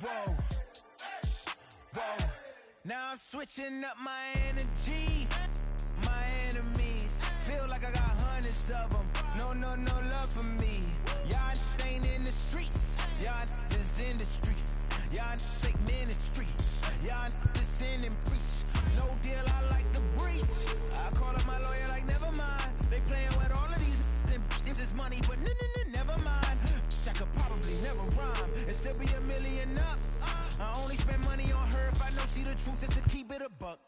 Whoa, whoa. Now I'm switching up my energy. My enemies feel like I got hundreds of them. No love for me. Y'all ain't in the streets. Y'all is in the street. Y'all take ministry. Y'all just sin and preach. No deal, I like the breach. I call up my lawyer like, never mind. They playing with all of these and this is money, but never mind. That could probably never rhyme and still be $1 million up. I only spend money on her if I know she the truth, just to keep it a buck.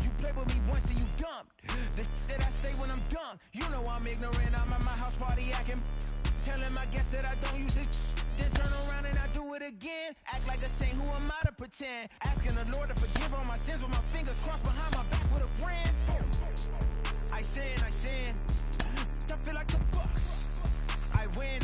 You play with me once and you dumped. The that I say when I'm done, you know I'm ignorant. I'm at my house party acting, telling my guests that I don't use it. Then turn around and I do it again. Act like a saint, who am I to pretend? Asking the Lord to forgive all my sins with my fingers crossed behind my back with a grand. I sin. I feel like the Bucks. I win.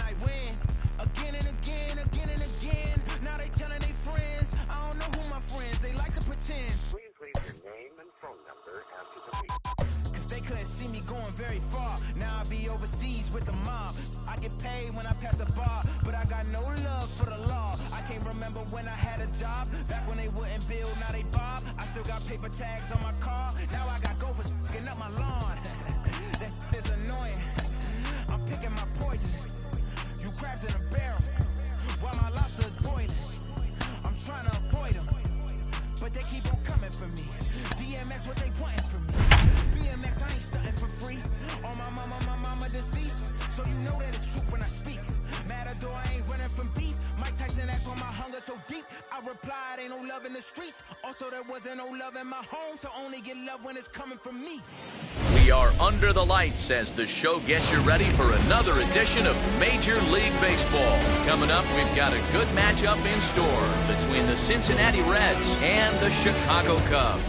Again and again. Now they telling their friends. I don't know who my friends, they like to pretend. Please leave your name and phone number after the beep. Cause they couldn't see me going very far. Now I be overseas with the mob. I get paid when I pass a bar, but I got no love for the law. I can't remember when I had a job. Back when they wouldn't build, now they bob. I still got paper tags on my car. Now I got gophers f***ing up my lawn. That is annoying. I'm picking my poison. You crabs in a barrel while my lobster is boiling. I'm trying to avoid them, but they keep on coming for me. DMX, what they wanting from me. BMX, I ain't stunting for free. On my mama deceased, so you know that it's true when I speak. Matador, I ain't running from beef. Mike Tyson asked why my hunger so deep. I replied, ain't no love in the streets. Also, there wasn't no love in my home, so only get love when it's coming from me. We are under the lights as the show gets you ready for another edition of Major League Baseball. Coming up, we've got a good matchup in store between the Cincinnati Reds and the Chicago Cubs.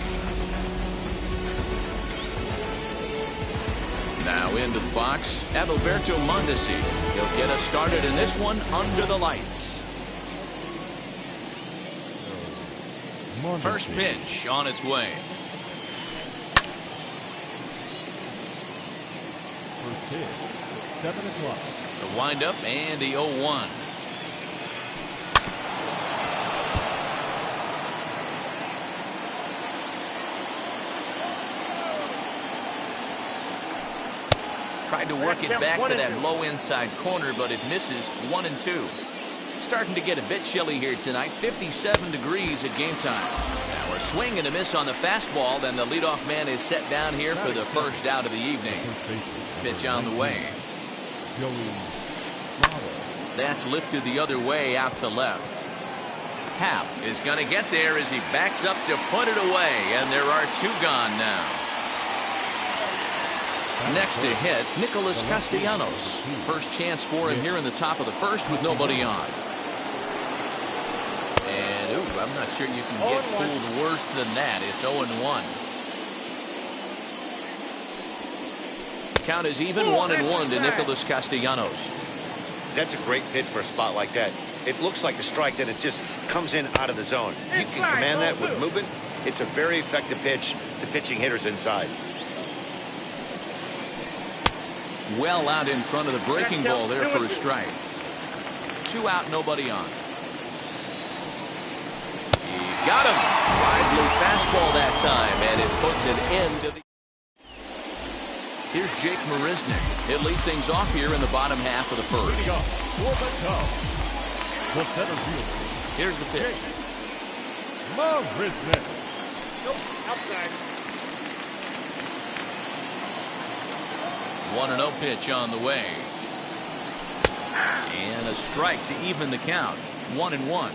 Now into the box, Adalberto Mondesi. He'll get us started in this one under the lights. First pitch on its way. First pitch, 7 o'clock. The windup and the 0-1. Tried to work it back to that low inside corner, but it misses. 1-2. Starting to get a bit chilly here tonight. 57 degrees at game time. Now a swing and a miss on the fastball. Then the leadoff man is set down here for the first out of the evening. Pitch on the way. That's lifted the other way out to left. Happ is going to get there as he backs up to put it away. And there are 2 gone now. Next to hit, Nicholas Castellanos. First chance for him here in the top of the first with nobody on. And, ooh, I'm not sure you can get fooled worse than that. It's 0-1. Count is even 1-1 to Nicholas Castellanos. That's a great pitch for a spot like that. It looks like a strike, that it just comes in out of the zone. You can command that with movement. It's a very effective pitch to pitching hitters inside. Well out in front of the breaking ball there for a strike. 2 out, nobody on. He got him. Lively fastball that time, and it puts an end to the... Here's Jake Marisnick. He'll lead things off here in the bottom half of the first. The center fielder. Here's the pitch. Marisnick. Nope, outside. 1-0 pitch on the way. And a strike to even the count. 1-1.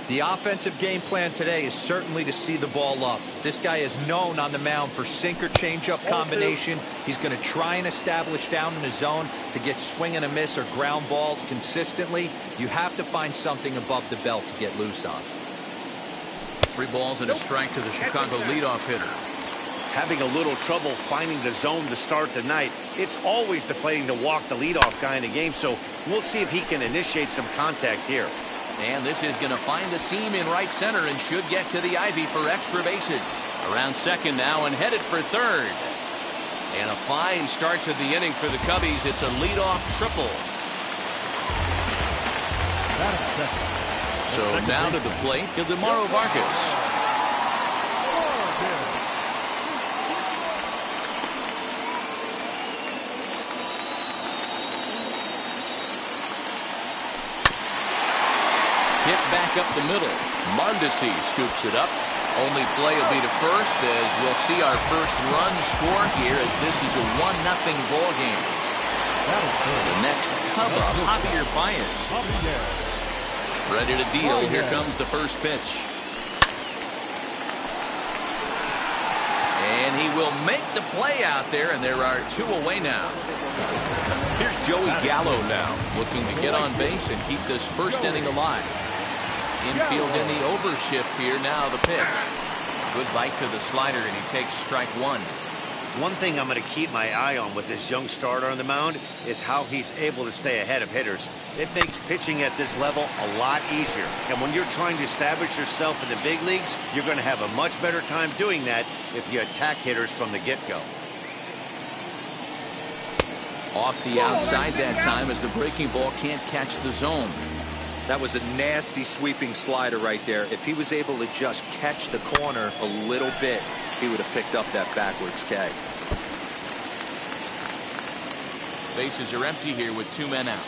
The offensive game plan today is certainly to see the ball up. This guy is known on the mound for sinker changeup combination. He's going to try and establish down in the zone to get swing and a miss or ground balls consistently. You have to find something above the belt to get loose on. 3 balls and a strike to the Chicago leadoff hitter. Having a little trouble finding the zone to start the night. It's always deflating to walk the leadoff guy in a game, so we'll see if he can initiate some contact here. And this is going to find the seam in right center and should get to the ivy for extra bases. Around second now and headed for third. And a fine start to the inning for the Cubbies. It's a leadoff triple. So now to the plate, Ildemaro Vargas. Hit back up the middle. Mondesi scoops it up. Only play will be to first as we'll see our first run score here as this is a 1-0 ball game. The next Cub up, Javier Baez. Ready to deal. Here comes the first pitch. And he will make the play out there, and there are 2 away now. Here's Joey Gallo now, looking to get on base and keep this first inning alive. Infield in the overshift here. Now the pitch. Good bite to the slider, and he takes strike 1. One thing I'm going to keep my eye on with this young starter on the mound is how he's able to stay ahead of hitters. It makes pitching at this level a lot easier. And when you're trying to establish yourself in the big leagues, you're going to have a much better time doing that if you attack hitters from the get-go. Off the outside that time as the breaking ball can't catch the zone. That was a nasty sweeping slider right there. If he was able to just catch the corner a little bit, he would have picked up that backwards K. Bases are empty here with 2 men out.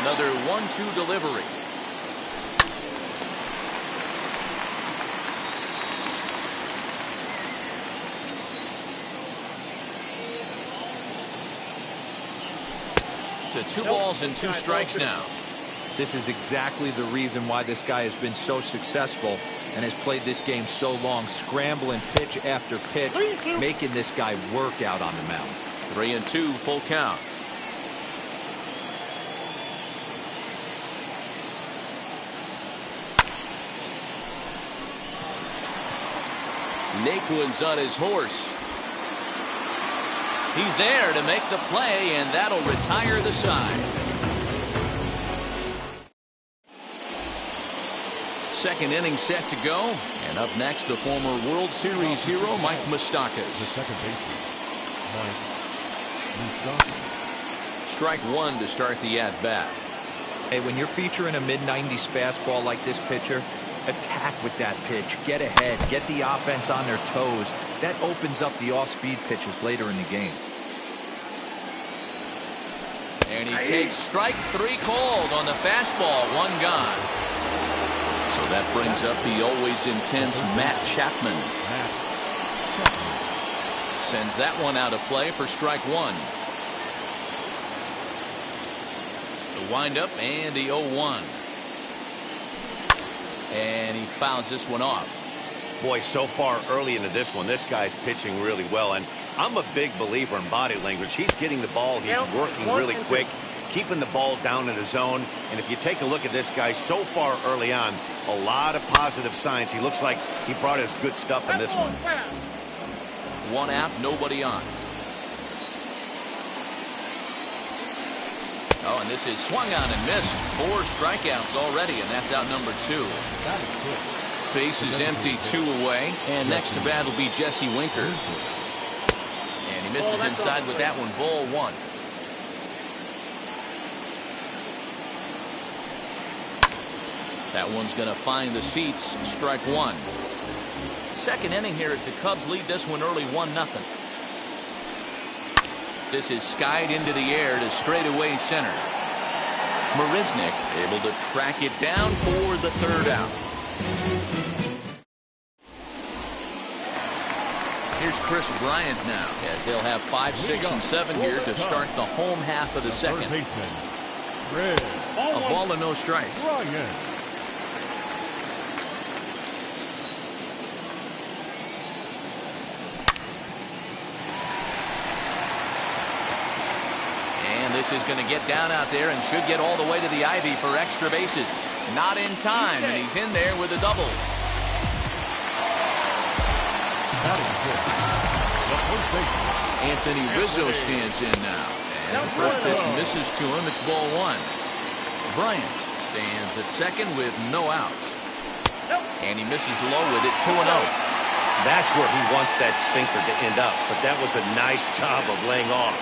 Another 1-2 delivery. To 2 balls and 2 strikes now. This is exactly the reason why this guy has been so successful and has played this game so long, scrambling pitch after pitch, making this guy work out on the mound. 3-2 full count. Naquin's on his horse. He's there to make the play, and that'll retire the side. Second inning set to go, and up next, the former World Series hero, Mike Moustakas. The second baseman, Mike Moustakas. Strike 1 to start the at-bat. Hey, when you're featuring a mid-90s fastball like this pitcher, attack with that pitch. Get ahead. Get the offense on their toes. That opens up the off-speed pitches later in the game. And he takes strike 3 called on the fastball. 1 gone. So that brings up the always intense Matt Chapman. Sends that one out of play for strike 1. The windup and the 0-1. And he fouls this one off. Boy, so far early into this one, this guy's pitching really well. And I'm a big believer in body language. He's getting the ball. He's working really quick, keeping the ball down in the zone. And if you take a look at this guy so far early on, a lot of positive signs. He looks like he brought his good stuff in this one. 1 out, nobody on. Oh, and this is swung on and missed. 4 strikeouts already, and that's out number 2. That is good. Base is empty, 2 away, and next to bat will be Jesse Winker. And he misses inside with that one. Ball 1. That one's going to find the seats. Strike 1. Second inning here as the Cubs lead this one early 1-0. This is skied into the air to straightaway center. Marisnick able to track it down for the 3rd out. Here's Chris Bryant now as they'll have 5, 6, and 7 here to start the home half of the second. Third baseman, Red. A ball and no strikes. Bryant. And this is going to get down out there and should get all the way to the ivy for extra bases. Not in time, and he's in there with a double. That is good. The first baseman, Anthony Rizzo stands in now. As the first pitch misses to him, it's ball 1. Bryant stands at second with no outs. And he misses low with it, 2-0. That's where he wants that sinker to end up, but that was a nice job of laying off.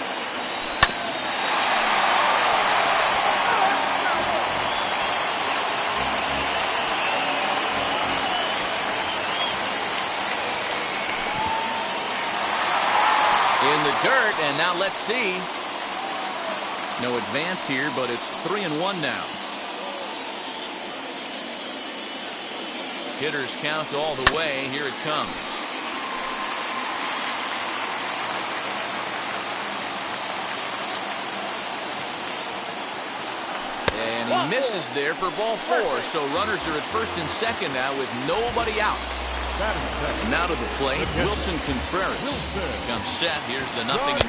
In the dirt, and now let's see. No advance here, but it's 3-1 now. Hitters count all the way. Here it comes. And he misses there for ball 4. So runners are at first and second now with nobody out. And now to the plate, Wilson Contreras comes set. Here's the 0-0 pitch.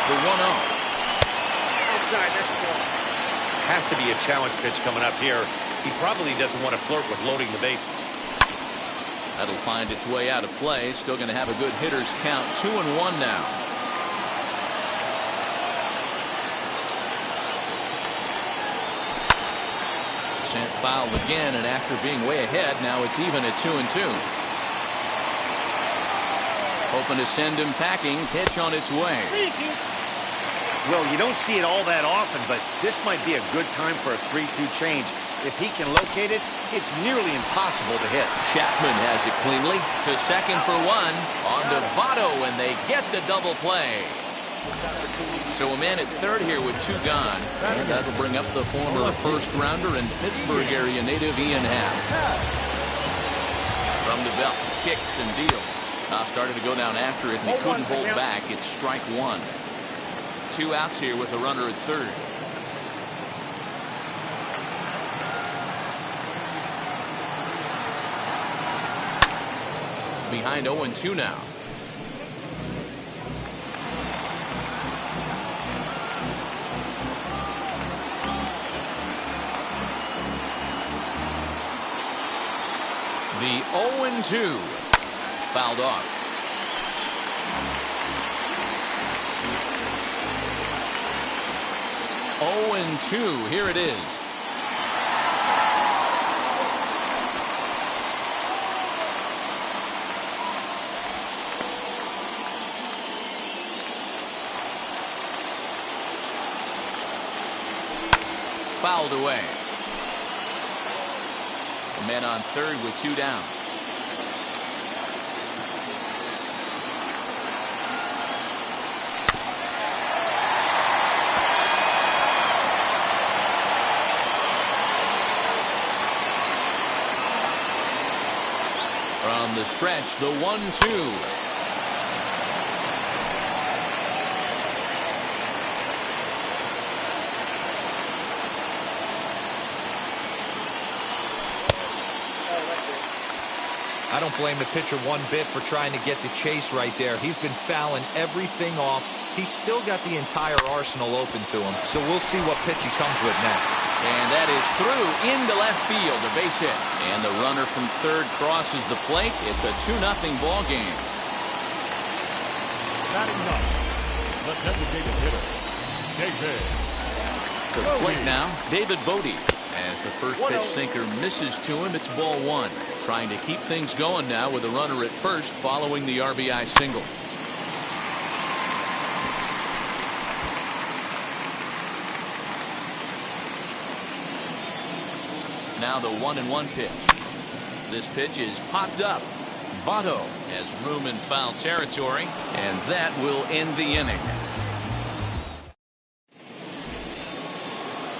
The 1-0. Has to be a challenge pitch coming up here. He probably doesn't want to flirt with loading the bases. That'll find its way out of play. Still going to have a good hitter's count. 2-1 now. Sent foul again, and after being way ahead, now it's even at 2-2. Hoping to send him packing. Pitch on its way. Well, you don't see it all that often, but this might be a good time for a 3-2 change. If he can locate it, it's nearly impossible to hit. Chapman has it cleanly to second for 1. On to Votto, and they get the double play. So a man at third here with 2 gone, and that'll bring up the former first-rounder and Pittsburgh area native Ian Happ. From the belt, kicks and deals. Started to go down after it, and he couldn't hold back. It's strike 1. 2 outs here with a runner at third. Behind 0-2 now. The 0-2 fouled off. 0-2. Here it is. Fouled away. The man on third with 2 down. From the stretch, the 1-2. I don't blame the pitcher one bit for trying to get the chase right there. He's been fouling everything off. He's still got the entire arsenal open to him, so we'll see what pitch he comes with next. And that is through into left field, a base hit. And the runner from third crosses the plate. It's a 2-0 ball game. Batting ninth, the designated hitter, David. To the plate now, David Bodie. As the first pitch sinker misses to him, it's ball 1. Trying to keep things going now with a runner at first following the RBI single. Now the 1-1 pitch. This pitch is popped up. Votto has room in foul territory, and that will end the inning.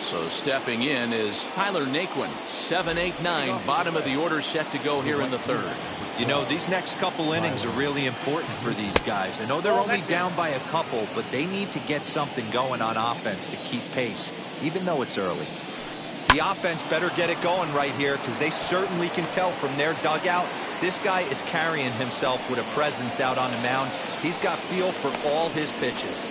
So stepping in is Tyler Naquin. 7, 8, 9, bottom of the order set to go here in the third. You know, these next couple innings are really important for these guys. I know they're only down by a couple, but they need to get something going on offense to keep pace, even though it's early. The offense better get it going right here, because they certainly can tell from their dugout this guy is carrying himself with a presence out on the mound. He's got feel for all his pitches.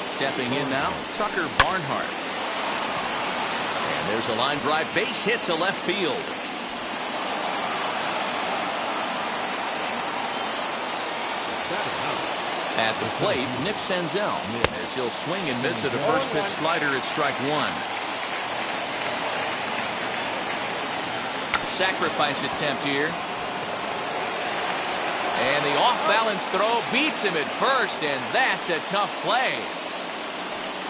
Stepping in now, Tucker Barnhart. And there's a line drive base hit to left field. At the plate, Nick Senzel, as he'll swing and miss at a first pitch slider at strike one. Sacrifice attempt here. And the off-balance throw beats him at first, and that's a tough play.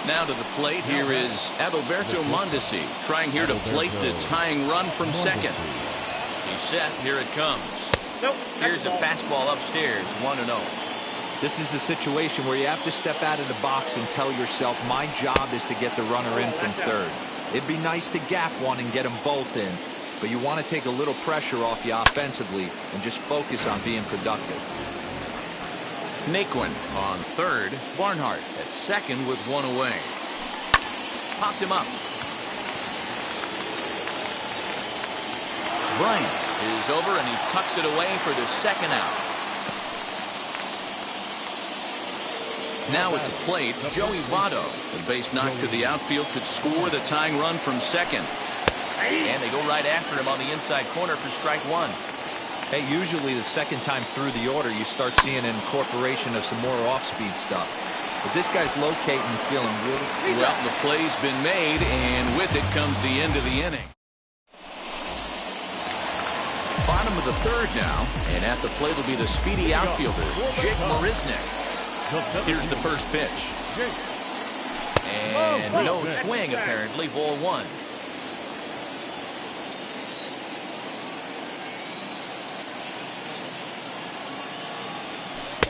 Now to the plate, here is Adalberto Mondesi, trying here to plate the tying run from second. He's set, here it comes. Here's a fastball upstairs, 1-0. This is a situation where you have to step out of the box and tell yourself, my job is to get the runner in from third. It'd be nice to gap one and get them both in, but you want to take a little pressure off you offensively and just focus on being productive. Naquin on third, Barnhart at second with one away. Popped him up. Bryant is over and he tucks it away for the second out. Now at the plate, Joey Votto. The base knock to the outfield could score the tying run from second. And they go right after him on the inside corner for strike one. Hey, usually the second time through the order, you start seeing an incorporation of some more off-speed stuff. But this guy's locating and feeling really... Well, the play's been made, and with it comes the end of the inning. Bottom of the third now, and at the plate will be the speedy outfielder, Jake Marisnick. Here's the first pitch. And no swing, apparently. Ball one.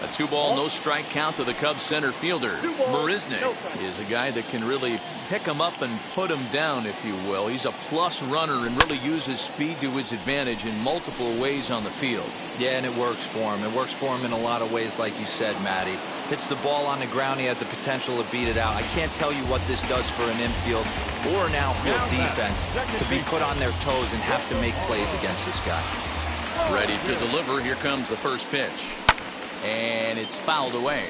A 2-ball, no strike count to the Cubs center fielder. Marisnick is a guy that can really pick him up and put him down, if you will. He's a plus runner and really uses speed to his advantage in multiple ways on the field. Yeah, and it works for him. It works for him in a lot of ways, like you said, Matty. Hits the ball on the ground, he has the potential to beat it out. I can't tell you what this does for an infield or an outfield defense to be put on their toes and have to make plays against this guy. Ready to deliver. Here comes the first pitch. And it's fouled away.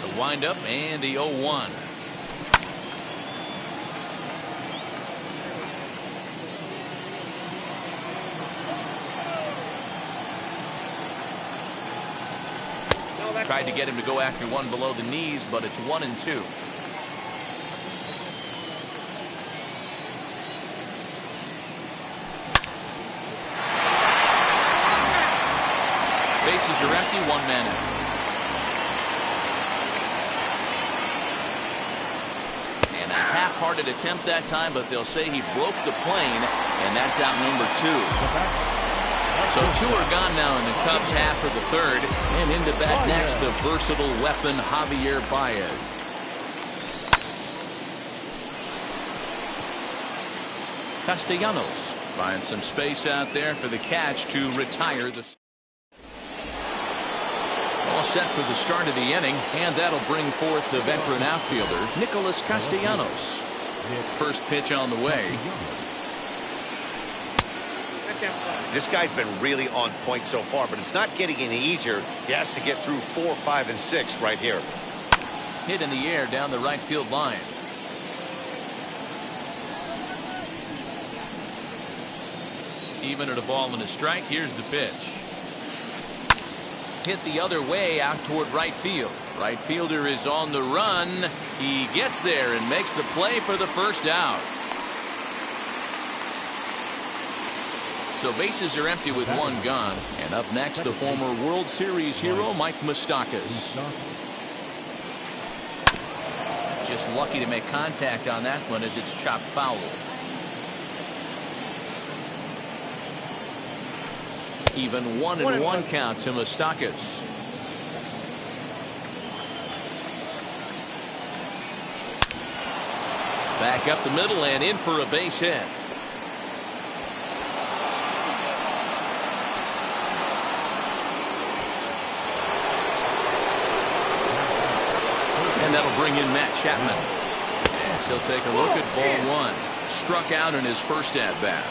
The windup and the 0-1. Tried to get him to go after one below the knees, but it's 1-2. Bases are empty, one man out. And a half-hearted attempt that time, but they'll say he broke the plane, and that's out number 2. So 2 are gone now in the Cubs half of the third, and into bat next, the versatile weapon Javier Baez. Castellanos finds some space out there for the catch to retire the... All set for the start of the inning, and that'll bring forth the veteran outfielder, Nicholas Castellanos. First pitch on the way. This guy's been really on point so far, but it's not getting any easier. He has to get through 4, 5, and 6 right here. Hit in the air down the right field line. Even at a ball and a strike, here's the pitch. Hit the other way out toward right field. Right fielder is on the run. He gets there and makes the play for the first out. So bases are empty with one gone. And up next, the former World Series hero, Mike Moustakas. Just lucky to make contact on that one as it's chopped foul. Even 1-1 count to Moustakas. Back up the middle and in for a base hit. And that'll bring in Matt Chapman. And he'll take a look at ball one. Struck out in his first at bat.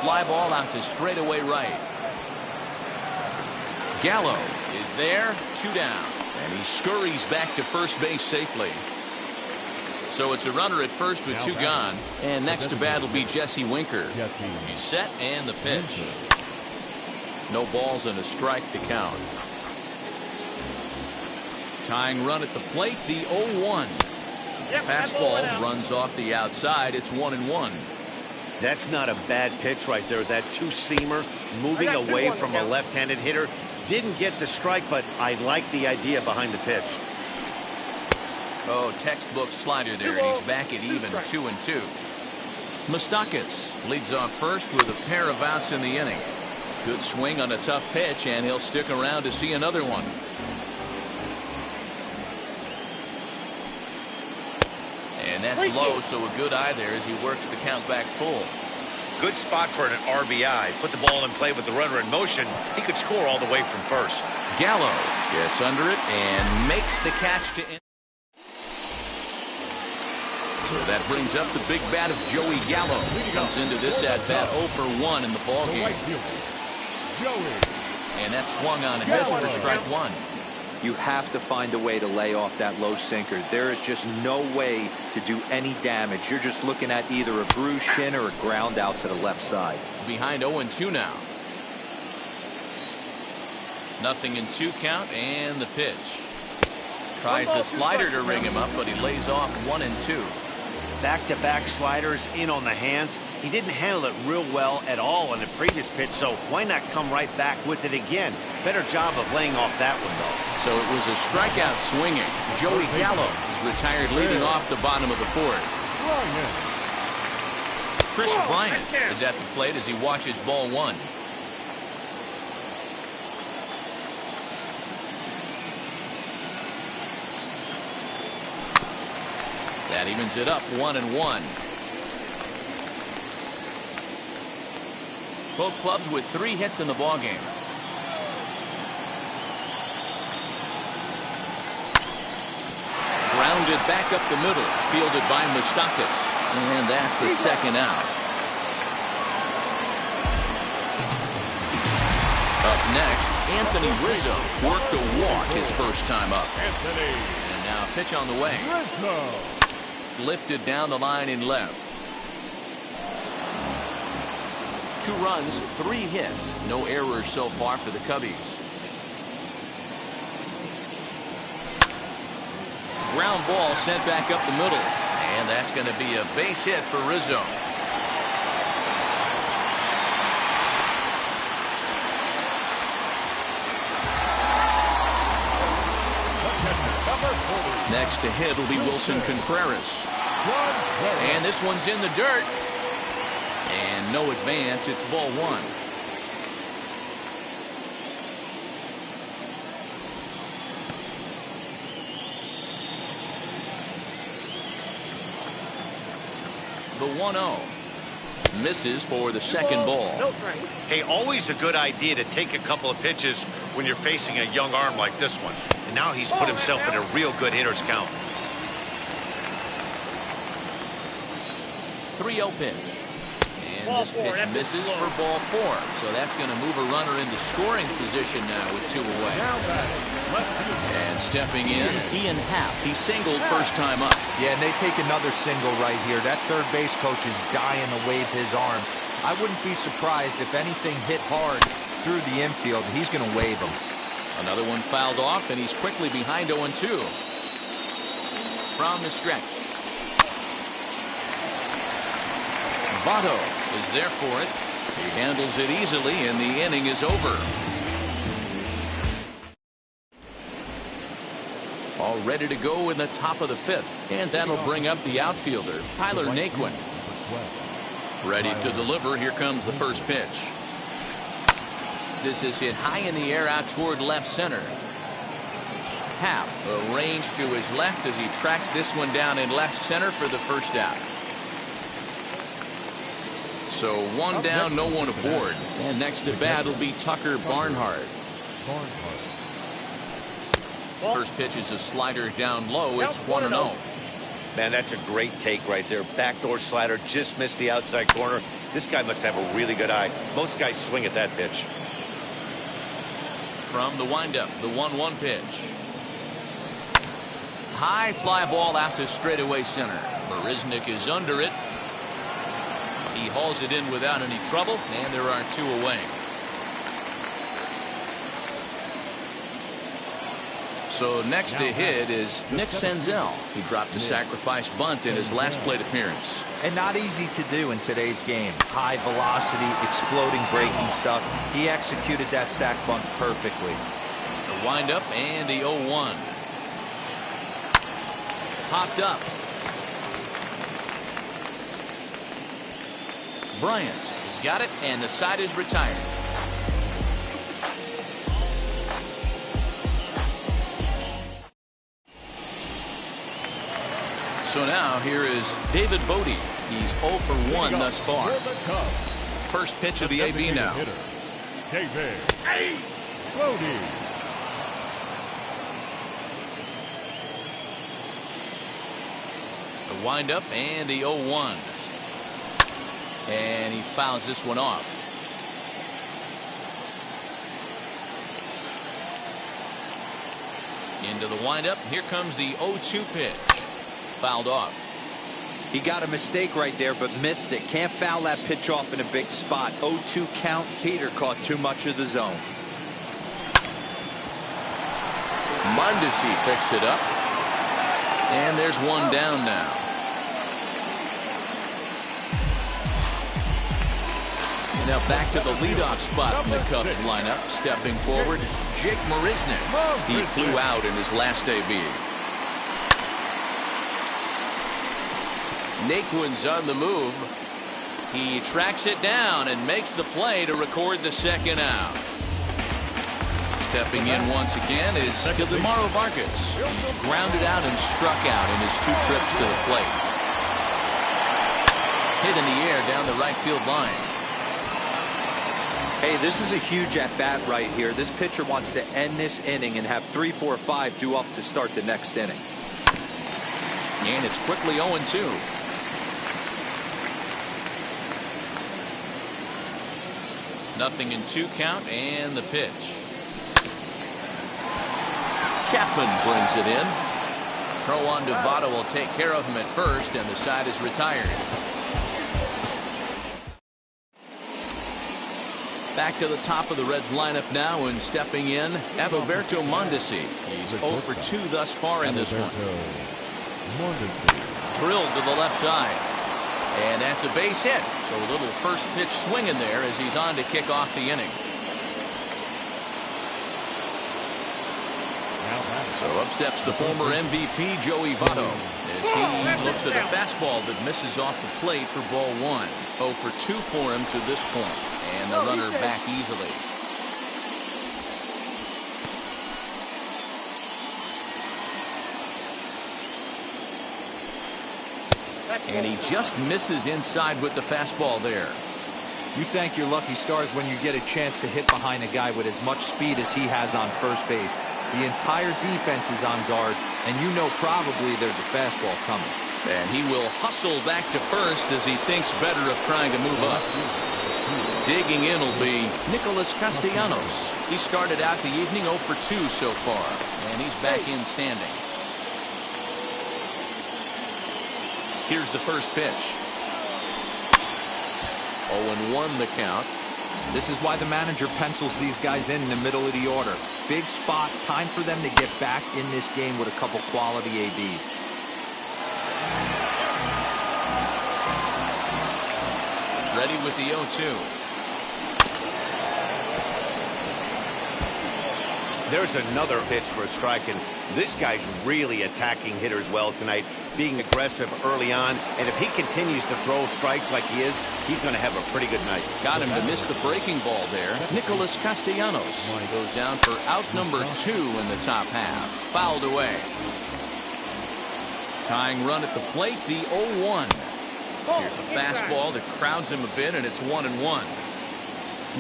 fly ball out to straightaway right. Gallo is there, 2 down, and he scurries back to first base safely. So it's a runner at first with 2 gone, and next to bat will be Jesse Winker. He's set, and the pitch. No balls and a strike to count. Tying run at the plate, the 0-1. Fastball runs off the outside. It's 1-1. That's not a bad pitch right there. That two-seamer moving away from a left-handed hitter. Didn't get the strike, but I like the idea behind the pitch. Oh, textbook slider there, and he's back at even, 2-2. Moustakas leads off first with a pair of outs in the inning. Good swing on a tough pitch, and he'll stick around to see another one. And that's low, so a good eye there as he works the count back full. Good spot for an RBI. Put the ball in play with the runner in motion. He could score all the way from first. Gallo gets under it and makes the catch to end. So that brings up the big bat of Joey Gallo. Comes into this at-bat 0 for 1 in the ballgame. And that's swung on and missed for strike 1. You have to find a way to lay off that low sinker. There is just no way to do any damage. You're just looking at either a bruised shin or a ground out to the left side. Behind 0-2 now. 0-2 count, and the pitch. Tries the slider to ring him up, but he lays off 1-2. Back-to-back sliders in on the hands. He didn't handle it real well at all in the previous pitch, so why not come right back with it again? Better job of laying off that one, though. So it was a strikeout swinging. Joey Gallo is retired leading off the bottom of the 4th. Chris Bryant is at the plate as he watches ball 1. That evens it up 1-1. Both clubs with 3 hits in the ballgame. Grounded back up the middle, fielded by Moustakas, and that's the 2nd out. Up next, Anthony Rizzo worked a walk his first time up. And now a pitch on the way. Lifted down the line in left. 2 runs, 3 hits. No errors so far for the Cubbies. Ground ball sent back up the middle. And that's going to be a base hit for Rizzo. Next to hit will be Wilson Contreras. And this one's in the dirt. And no advance. It's ball 1. The 1-0. Misses for the 2nd ball. Hey, always a good idea to take a couple of pitches when you're facing a young arm like this one. And now he's put himself in a real good hitter's count. 3-0 pitch. And this pitch misses for ball 4. So that's going to move a runner into scoring position now with 2 away. And stepping in, Ian Happ. He singled first time up. Yeah, and they take another single right here. That third base coach is dying to wave his arms. I wouldn't be surprised if anything hit hard through the infield. He's going to wave them. Another one fouled off, and he's quickly behind 0-2. From the stretch. Votto is there for it. He handles it easily, and the inning is over. All ready to go in the top of the 5th, and that'll bring up the outfielder, Tyler Naquin. Ready to deliver. Here comes the first pitch. This is hit high in the air out toward left center. Happ arranged to his left as he tracks this one down in left center for the first out. So 1 down, no one aboard. And next to bat will be Tucker Barnhart. First pitch is a slider down low. It's 1-0. Man, that's a great take right there. Backdoor slider, just missed the outside corner. This guy must have a really good eye. Most guys swing at that pitch. From the windup, the 1-1 pitch. High fly ball out to straightaway center. Marisnick is under it. He hauls it in without any trouble, and there are 2 away. So next to hit is Nick Senzel, who dropped a sacrifice bunt in his last plate appearance. And not easy to do in today's game. High velocity, exploding breaking stuff. He executed that sac bunt perfectly. The windup and the 0-1. Popped up. Bryant has got it, and the side is retired. So now here is David Bote. He's 0 for 1 thus far. First pitch of the AB now. David Bote. The windup and the 0-1. And he fouls this one off. Into the windup. Here comes the 0-2 pitch. Fouled off. He got a mistake right there, but missed it. Can't foul that pitch off in a big spot. 0-2 count. Heater caught too much of the zone. Mondesi picks it up. And there's one down now. Now back to the leadoff spot in the Cubs lineup. Stepping forward, Jake Marisnick. He flew out in his last AB. Naquin's on the move. He tracks it down and makes the play to record the second out. Stepping in once again is Gildemaro Vargas. He's grounded out and struck out in his 2 trips to the plate. Hit in the air down the right field line. Hey, this is a huge at-bat right here. This pitcher wants to end this inning and have 3, 4, 5 due up to start the next inning. And it's quickly 0-2. Nothing in 2 count, and the pitch. Chapman brings it in. Throw on to Votto will take care of him at first, and the side is retired. Back to the top of the Reds lineup now, and stepping in, Adalberto Mondesi. He's 0 for 2 thus far in this one. Drilled to the left side. And that's a base hit. So a little first pitch swing in there as he's on to kick off the inning. So up steps the former MVP Joey Votto as he looks at a fastball that misses off the plate for ball 1. 0 for 2 for him to this point. And the runner back easily. And he just misses inside with the fastball there. You thank your lucky stars when you get a chance to hit behind a guy with as much speed as he has on first base. The entire defense is on guard, and you know probably there's a fastball coming. And he will hustle back to first as he thinks better of trying to move up. Digging in will be Nicholas Castellanos. He started out the evening 0 for 2 so far, and he's back in standing. Here's the first pitch. 0-1 the count. This is why the manager pencils these guys in the middle of the order. Big spot, time for them to get back in this game with a couple quality ABs. Ready with the 0-2. There's another pitch for a strike, and this guy's really attacking hitters well tonight, being aggressive early on, and if he continues to throw strikes like he is, he's going to have a pretty good night. Got him to miss the breaking ball there. Nicholas Castellanos goes down for out number 2 in the top half. Fouled away. Tying run at the plate, the 0-1. Here's a fastball that crowds him a bit, and it's 1-1.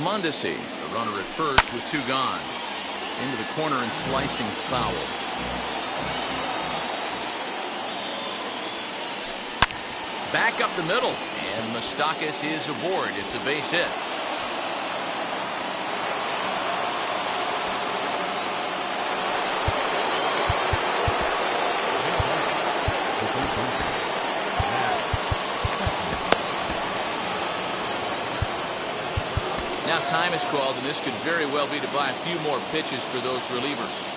Mondesi, the runner at first with 2 gone. Into the corner and slicing foul. Back up the middle, and Moustakas is aboard. It's a base hit. Now time is called, and this could very well be to buy a few more pitches for those relievers.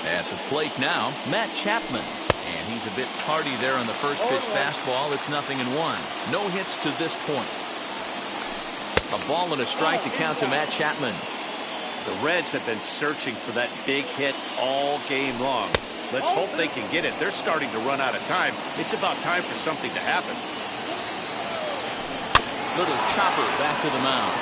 At the plate now, Matt Chapman. And he's a bit tardy there on the first pitch fastball. It's 0-1. No hits to this point. A ball and a strike to count to Matt Chapman. The Reds have been searching for that big hit all game long. Let's hope they can get it. They're starting to run out of time. It's about time for something to happen. Little chopper back to the mound.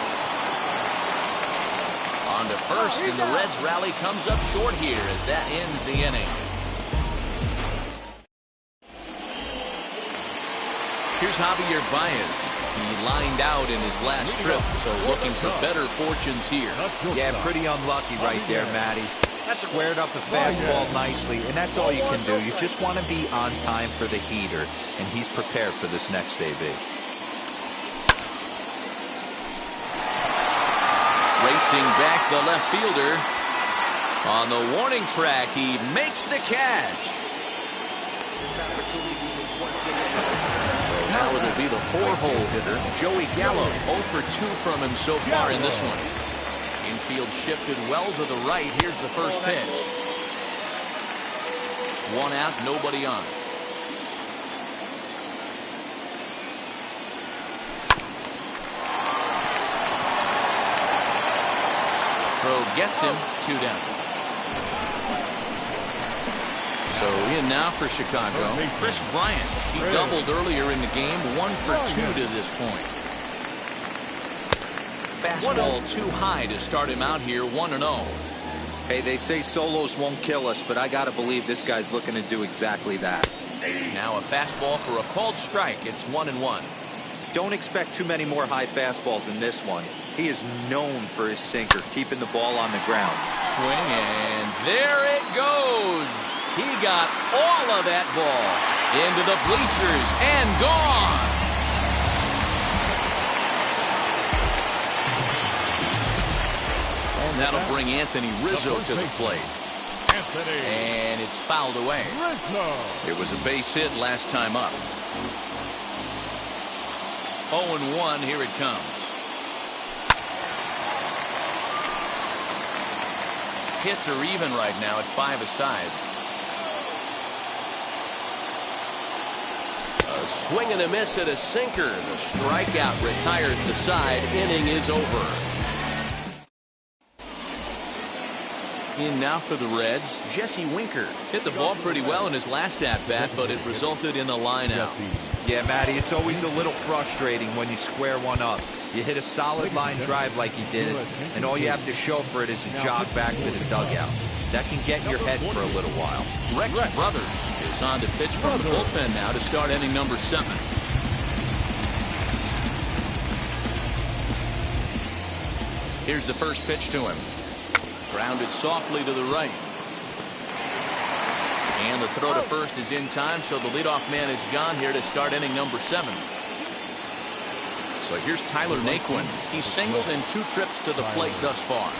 On to first, and the Reds rally comes up short here as that ends the inning. Here's Javier Baez. He lined out in his last trip, so looking for better fortunes here. Yeah, pretty unlucky right there, Matty. Squared up the fastball nicely, and that's all you can do. You just want to be on time for the heater, and he's prepared for this next AB. Racing back the left fielder. On the warning track, he makes the catch. So now it'll be the 4-hole hitter, Joey Gallo. 0 for 2 from him so far in this one. Infield shifted well to the right. Here's the first pitch. 1 out, nobody on. Throw gets him, 2 down. So in now for Chicago, Chris Bryant. He doubled earlier in the game, 1 for 2 to this point. Fastball too high to start him out here, 1-0. Hey, they say solos won't kill us, but I gotta believe this guy's looking to do exactly that. Now a fastball for a called strike. It's 1-1. Don't expect too many more high fastballs in this one. He is known for his sinker, keeping the ball on the ground. Swing, and there it goes. He got all of that ball into the bleachers and gone. And that'll bring Anthony Rizzo to the plate. And it's fouled away. It was a base hit last time up. 0-1, here it comes. Hits are even right now at 5 aside. A swing and a miss at a sinker. The strikeout retires the side. Inning is over. In now for the Reds, Jesse Winker. Hit the ball pretty well in his last at-bat, but it resulted in a line out. Yeah, Matty, it's always a little frustrating when you square one up. You hit a solid line drive like he did, and all you have to show for it is a jog back to the dugout. That can get in your head for a little while. Rex Brothers is on to pitch from the bullpen now to start inning number 7. Here's the first pitch to him. Grounded softly to the right. And the throw to first is in time, so the leadoff man is gone here to start inning number 7. So here's Tyler Naquin. He's singled in 2 trips to the plate thus far.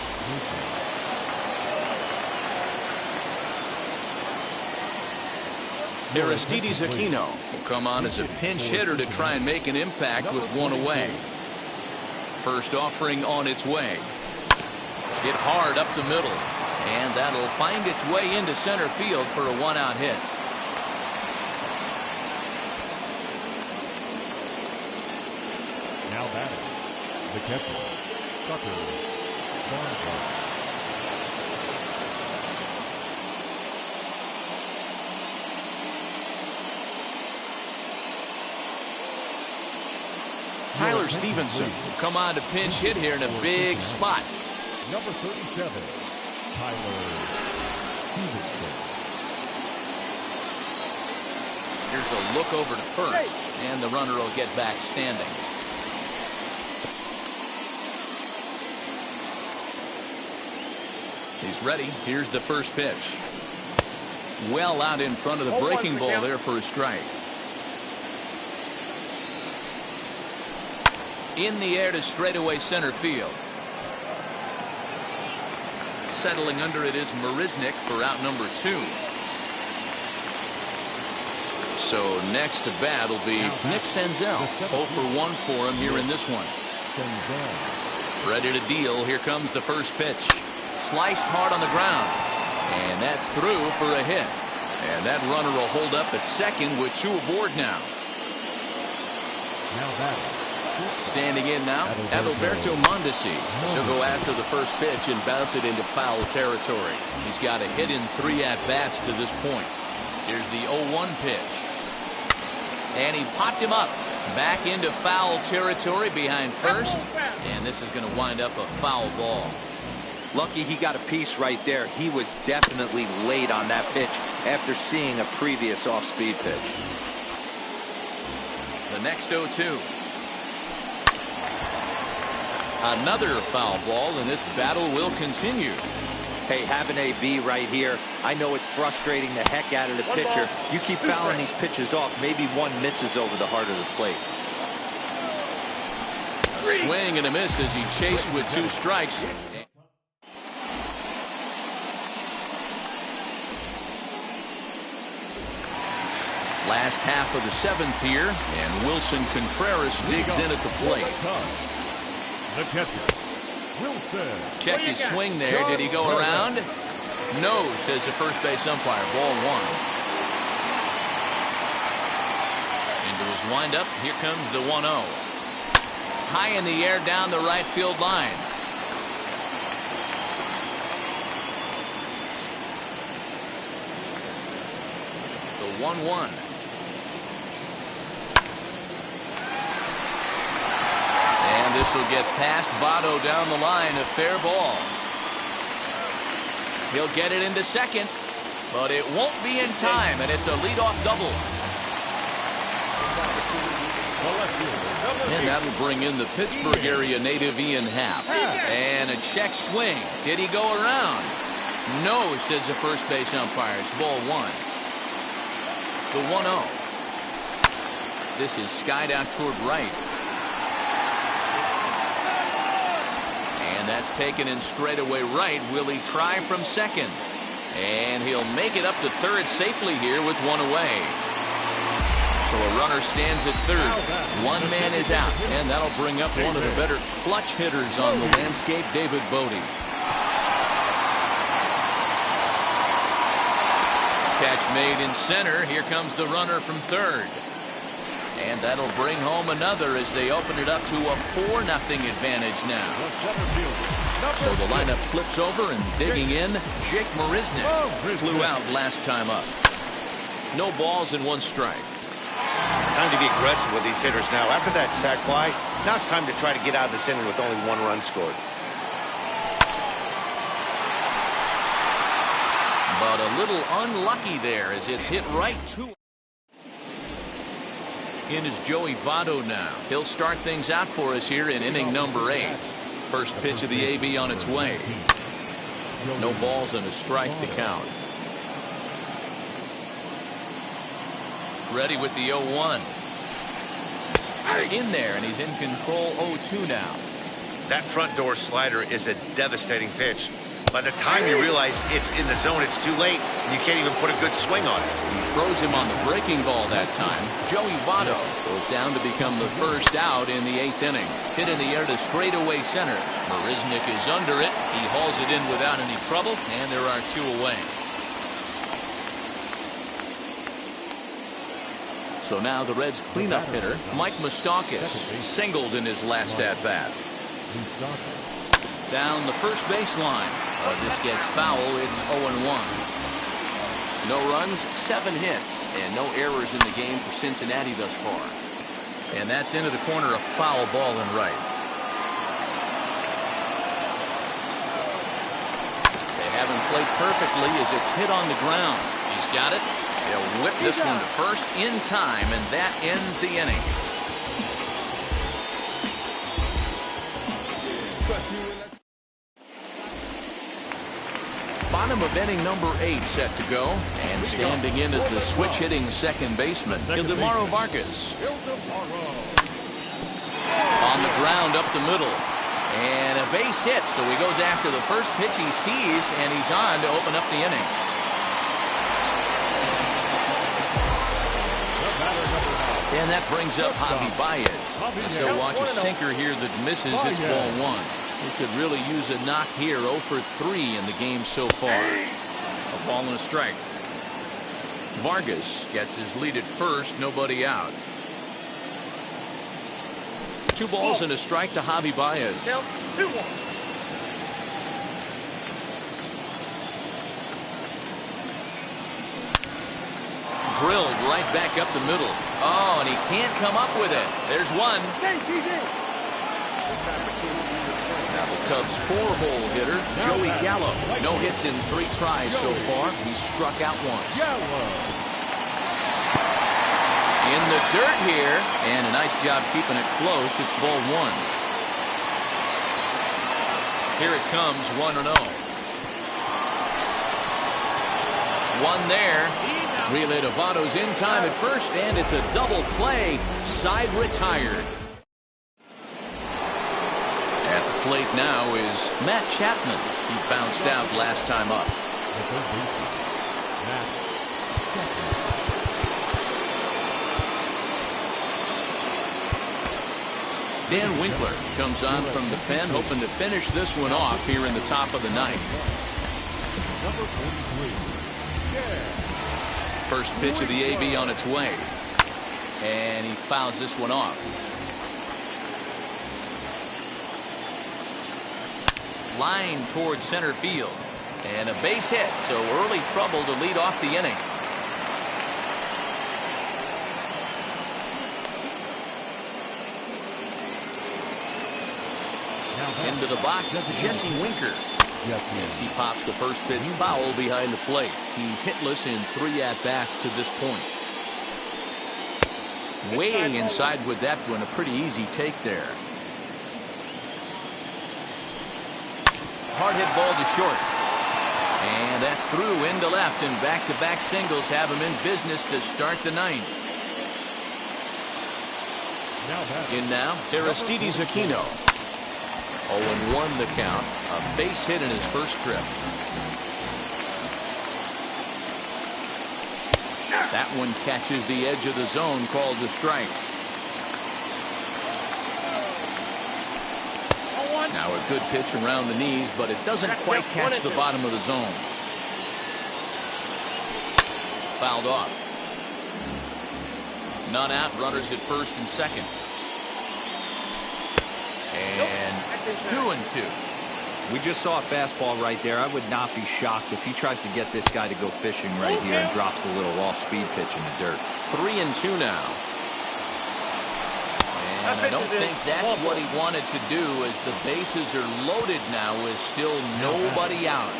Aristides Aquino will come on as a pinch hitter to try and make an impact with 1 away. First offering on its way. Hit hard up the middle, and that'll find its way into center field for a 1-out hit. Now batting, the catcher, Tucker Barnhart. Tyler Stevenson will come on to pinch hit here in a big spot. Number 37, Tyler Stevenson. Here's a look over to first, and the runner will get back standing. He's ready. Here's the first pitch. Well out in front of the breaking ball there for a strike. In the air to straightaway center field. Settling under it is Marisnick for out number 2. So next to bat will be Nick Senzel. 0 for 1 for him here in this one. Ready to deal. Here comes the first pitch. Sliced hard on the ground. And that's through for a hit. And that runner will hold up at second with 2 aboard now. Standing in now, Adalberto Mondesi. She'll go after the first pitch and bounce it into foul territory. He's got a hit in 3 at-bats to this point. Here's the 0-1 pitch. And he popped him up. Back into foul territory behind first. And this is going to wind up a foul ball. Lucky he got a piece right there. He was definitely late on that pitch after seeing a previous off-speed pitch. The next 0-2. Another foul ball, and this battle will continue. Hey, have an AB right here. I know it's frustrating the heck out of the pitcher. You keep fouling these pitches off, maybe one misses over the heart of the plate. A swing and a miss as he chased with 2 strikes. Last half of the 7th here, and Wilson Contreras digs in at the plate. The catcher, Wilson. Checked his swing there. Did he go around? No, says the first base umpire. Ball 1. Into his windup. Here comes the 1-0. High in the air down the right field line. The 1-1. And this will get past Votto down the line. A fair ball. He'll get it into second, but it won't be in time, and it's a leadoff double. And that'll bring in the Pittsburgh area native Ian Happ. And a check swing. Did he go around? No, says the first base umpire. It's ball 1. The 1-0. This is skied out toward right. That's taken in straightaway right. Will he try from second? And he'll make it up to third safely here with 1 away. So a runner stands at third. 1 man is out. And that'll bring up one of the better clutch hitters on the landscape, David Bote. Catch made in center. Here comes the runner from third. And that'll bring home another as they open it up to a 4-0 advantage now. So the lineup flips over, and digging in, Jake Marisnick flew out last time up. No balls and 1 strike. Time to be aggressive with these hitters now. After that sac fly, now it's time to try to get out of this inning with only 1 run scored. But a little unlucky there as it's hit right to him. In is Joey Votto now. He'll start things out for us here in inning number 8. First pitch of the AB on its way. No balls and a strike to count. Ready with the 0-1. In there, and he's in control. 0-2 now. That front door slider is a devastating pitch. By the time you realize it's in the zone, it's too late, and you can't even put a good swing on it. He throws him on the breaking ball that time. Joey Votto goes down to become the first out in the 8th inning. Hit in the air to straightaway center. Marisnick is under it. He hauls it in without any trouble, and there are 2 away. So now the Reds' cleanup hitter, Mike Moustakas, singled in his last at-bat. Down the first baseline. This gets foul. It's 0-1. No runs, 7 hits, and no errors in the game for Cincinnati thus far. And that's into the corner, a foul ball and right. They haven't played perfectly as it's hit on the ground. He's got it. They'll whip this one to first in time, and that ends the inning. Bottom of inning number 8 set to go. And standing in as the switch-hitting second baseman, Ildemaro Vargas. On the ground up the middle. And a base hit, so he goes after the first pitch he sees, and he's on to open up the inning. And that brings up Javi Baez. So watch a sinker here that misses. It's ball 1. He could really use a knock here. 0 for 3 in the game so far. A ball and a strike. Vargas gets his lead at first. Nobody out. 2 balls and a strike to Javi Baez. 2-1. Drilled right back up the middle. Oh, and he can't come up with it. There's one. Now the Cubs' 4-hole hitter, Joey Gallo. No hits in 3 tries so far. He struck out once. In the dirt here, and a nice job keeping it close. It's ball 1. Here it comes, 1-0. One there. Relay to Votto's in time at first, and it's a double play. Side retired. At the plate now is Matt Chapman. He bounced out last time up. Dan Winkler comes on from the pen, hoping to finish this one off here in the top of the 9th. Number 43. First pitch of the AB on its way. And he fouls this one off. Line towards center field. And a base hit, so early trouble to lead off the inning. Into the box, Jesse Winker. As he pops the first pitch foul behind the plate. He's hitless in 3 at-bats to this point. Way inside with that one. A pretty easy take there. Hard hit ball to short. And that's through into left, and back-to-back singles have him in business to start the 9th. In now, Aristides Aquino. 0-1 the count. A base hit in his first trip. That one catches the edge of the zone, called a strike. Now a good pitch around the knees, but it doesn't quite catch the bottom of the zone. Fouled off. None out, runners at first and second. And 2-2. We just saw a fastball right there. I would not be shocked if he tries to get this guy to go fishing right here and drops a little off-speed pitch in the dirt. 3-2 now. And I don't think that's what he wanted to do, as the bases are loaded now with still nobody out.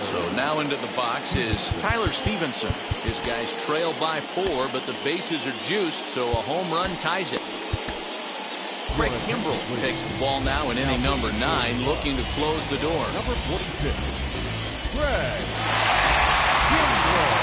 So now into the box is Tyler Stevenson. His guys trail by 4, but the bases are juiced, so a home run ties it. Craig Kimbrell takes the ball now in inning number 9, looking to close the door. Number 46. Craig Kimbrell.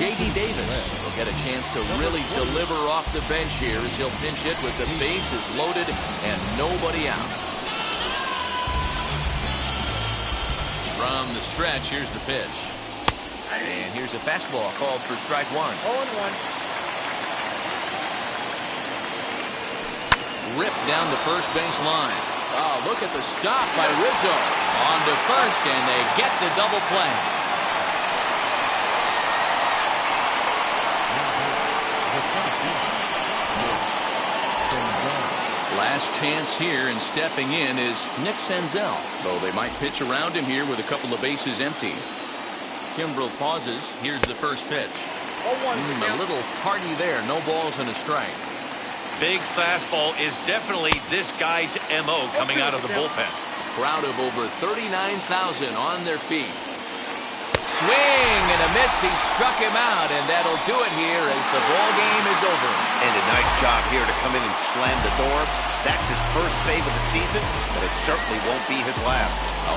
J.D. Davis will get a chance to really deliver off the bench here as he'll pinch hit with the bases loaded and nobody out. From the stretch, here's the pitch. And here's a fastball called for strike 1. 0-1. Ripped down the first base line. Oh, look at the stop by Rizzo. On to first, and they get the double play. Last chance here, and stepping in is Nick Senzel. Though they might pitch around him here with a couple of bases empty. Kimbrell pauses. Here's the first pitch. A little tardy there. No balls and a strike. big fastball is definitely this guy's MO coming out of the bullpen. Crowd of over 39,000 on their feet. Swing and a miss. He struck him out, and that'll do it here as the ball game is over. And a nice job here to come in and slam the door. That's his first save of the season, but it certainly won't be his last. A